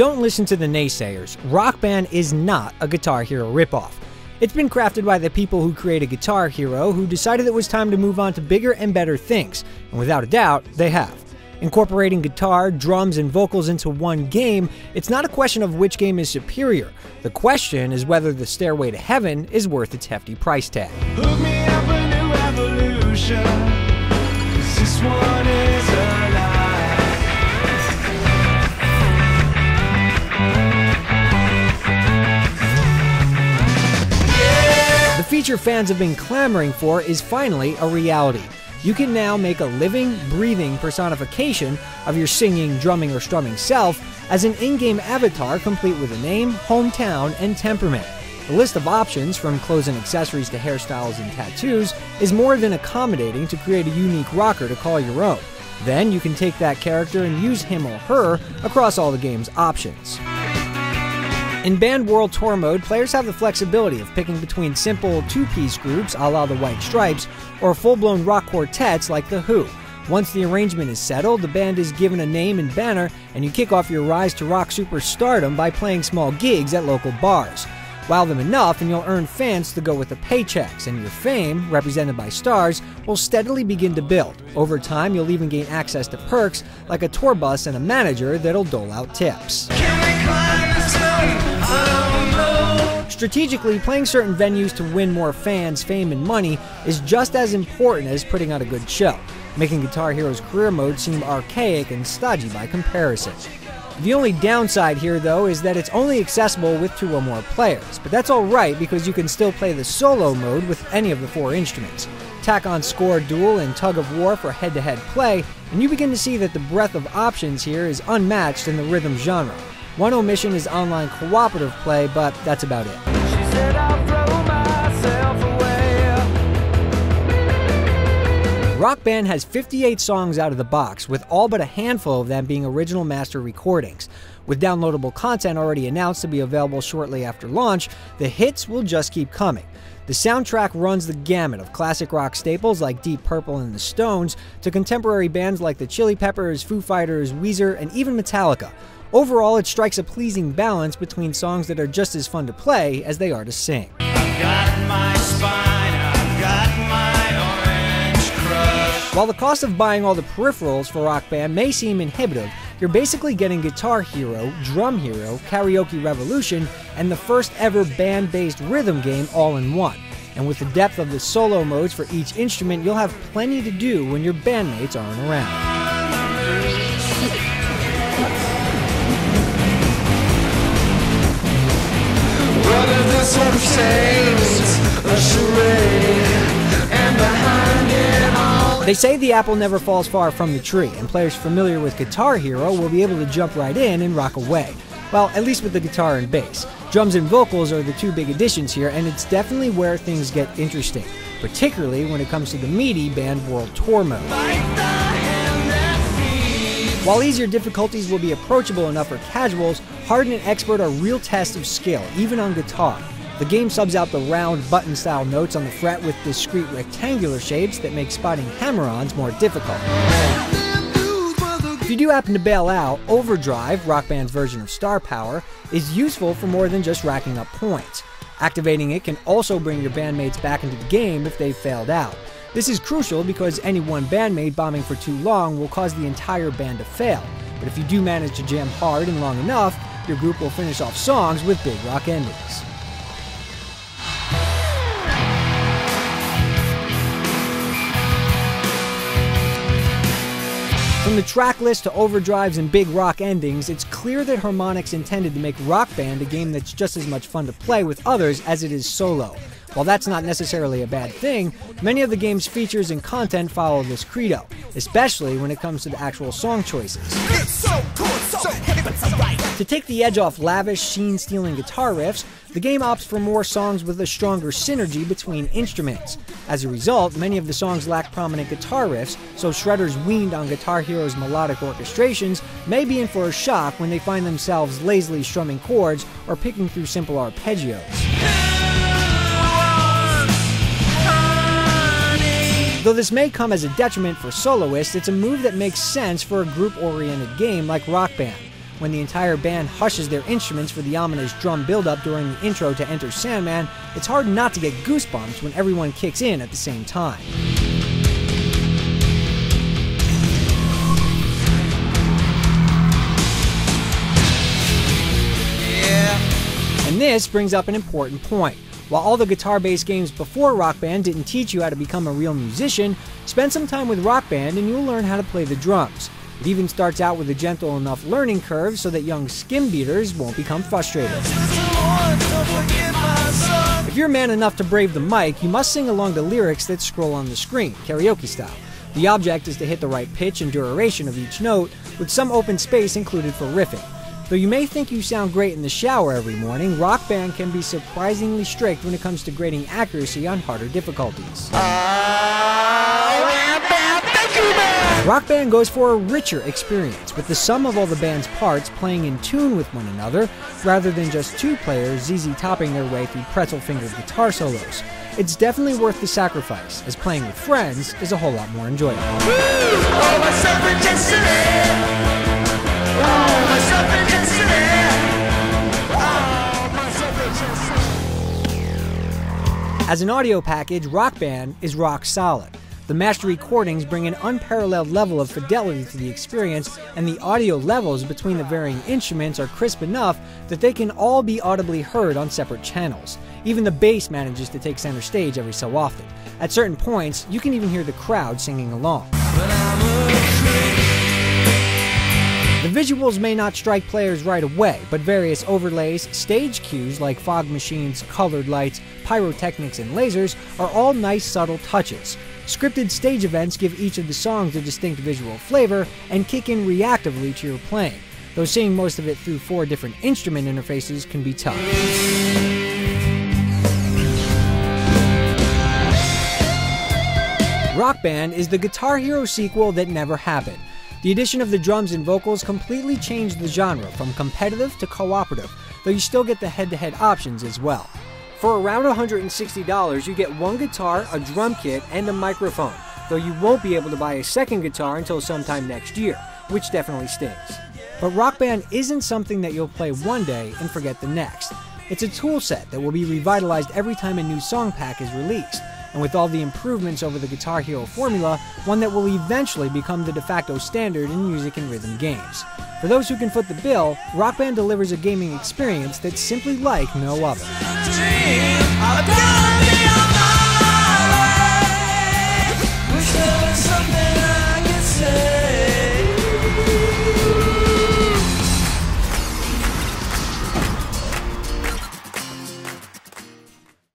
Don't listen to the naysayers. Rock Band is not a Guitar Hero ripoff. It's been crafted by the people who created Guitar Hero, who decided it was time to move on to bigger and better things, and without a doubt, they have. Incorporating guitar, drums, and vocals into one game, it's not a question of which game is superior. The question is whether the Stairway to Heaven is worth its hefty price tag. Hook me up a new evolution, 'cause this one is alive. The feature fans have been clamoring for is finally a reality. You can now make a living, breathing personification of your singing, drumming, or strumming self as an in-game avatar complete with a name, hometown, and temperament. The list of options, from clothes and accessories to hairstyles and tattoos, is more than accommodating to create a unique rocker to call your own. Then you can take that character and use him or her across all the game's options. In Band World Tour mode, players have the flexibility of picking between simple two-piece groups a la the White Stripes or full-blown rock quartets like The Who. Once the arrangement is settled, the band is given a name and banner, and you kick off your rise to rock superstardom by playing small gigs at local bars. Wow them enough and you'll earn fans to go with the paychecks, and your fame, represented by stars, will steadily begin to build. Over time, you'll even gain access to perks like a tour bus and a manager that'll dole out tips. Strategically, playing certain venues to win more fans, fame, and money is just as important as putting on a good show, making Guitar Hero's career mode seem archaic and stodgy by comparison. The only downside here, though, is that it's only accessible with 2 or more players, but that's alright because you can still play the solo mode with any of the 4 instruments. Tack on Score, Duel, and Tug of War for head-to-head play, and you begin to see that the breadth of options here is unmatched in the rhythm genre. One omission is online cooperative play, but that's about it. She said, I'll throw myself away. Rock Band has 58 songs out of the box, with all but a handful of them being original master recordings. With downloadable content already announced to be available shortly after launch, the hits will just keep coming. The soundtrack runs the gamut of classic rock staples like Deep Purple and the Stones, to contemporary bands like the Chili Peppers, Foo Fighters, Weezer, and even Metallica. Overall, it strikes a pleasing balance between songs that are just as fun to play as they are to sing. I've got my spine, I've got my orange crush. While the cost of buying all the peripherals for Rock Band may seem inhibitive, you're basically getting Guitar Hero, Drum Hero, Karaoke Revolution, and the first ever band-based rhythm game all in one. And with the depth of the solo modes for each instrument, you'll have plenty to do when your bandmates aren't around. They say the apple never falls far from the tree, and players familiar with Guitar Hero will be able to jump right in and rock away. Well, at least with the guitar and bass. Drums and vocals are the 2 big additions here, and it's definitely where things get interesting, particularly when it comes to the meaty Band World Tour mode. While easier difficulties will be approachable enough for casuals, hard and expert are real tests of skill, even on guitar. The game subs out the round, button-style notes on the fret with discrete rectangular shapes that make spotting hammer-ons more difficult. If you do happen to bail out, Overdrive, Rock Band's version of Star Power, is useful for more than just racking up points. Activating it can also bring your bandmates back into the game if they've failed out. This is crucial because any one bandmate bombing for too long will cause the entire band to fail, but if you do manage to jam hard and long enough, your group will finish off songs with big rock endings. From the track list to overdrives and big rock endings, it's clear that Harmonix intended to make Rock Band a game that's just as much fun to play with others as it is solo. While that's not necessarily a bad thing, many of the game's features and content follow this credo, especially when it comes to the actual song choices. To take the edge off lavish, scene-stealing guitar riffs, the game opts for more songs with a stronger synergy between instruments. As a result, many of the songs lack prominent guitar riffs, so shredders weaned on Guitar Hero's melodic orchestrations may be in for a shock when they find themselves lazily strumming chords or picking through simple arpeggios. Though this may come as a detriment for soloists, it's a move that makes sense for a group-oriented game like Rock Band. when the entire band hushes their instruments for the ominous drum buildup during the intro to Enter Sandman, it's hard not to get goosebumps when everyone kicks in at the same time. And this brings up an important point. While all the guitar-based games before Rock Band didn't teach you how to become a real musician, spend some time with Rock Band and you'll learn how to play the drums. It even starts out with a gentle enough learning curve so that young skim beaters won't become frustrated. If you're man enough to brave the mic, you must sing along the lyrics that scroll on the screen, karaoke style. The object is to hit the right pitch and duration of each note, with some open space included for riffing. Though you may think you sound great in the shower every morning, Rock Band can be surprisingly strict when it comes to grading accuracy on harder difficulties. Rock Band goes for a richer experience, with the sum of all the band's parts playing in tune with one another, rather than just two players ZZ-topping their way through pretzel-fingered guitar solos. It's definitely worth the sacrifice, as playing with friends is a whole lot more enjoyable. As an audio package, Rock Band is rock solid. The master recordings bring an unparalleled level of fidelity to the experience, and the audio levels between the varying instruments are crisp enough that they can all be audibly heard on separate channels. Even the bass manages to take center stage every so often. At certain points, you can even hear the crowd singing along. The visuals may not strike players right away, but various overlays, stage cues like fog machines, colored lights, pyrotechnics, and lasers are all nice subtle touches. Scripted stage events give each of the songs a distinct visual flavor and kick in reactively to your playing, though seeing most of it through 4 different instrument interfaces can be tough. Rock Band is the Guitar Hero sequel that never happened. The addition of the drums and vocals completely changed the genre from competitive to cooperative, though you still get the head-to-head options as well. For around $160, you get one guitar, a drum kit, and a microphone, though you won't be able to buy a second guitar until sometime next year, which definitely stings. But Rock Band isn't something that you'll play one day and forget the next. It's a tool set that will be revitalized every time a new song pack is released, and with all the improvements over the Guitar Hero formula, one that will eventually become the de facto standard in music and rhythm games. For those who can foot the bill, Rock Band delivers a gaming experience that's simply like no other.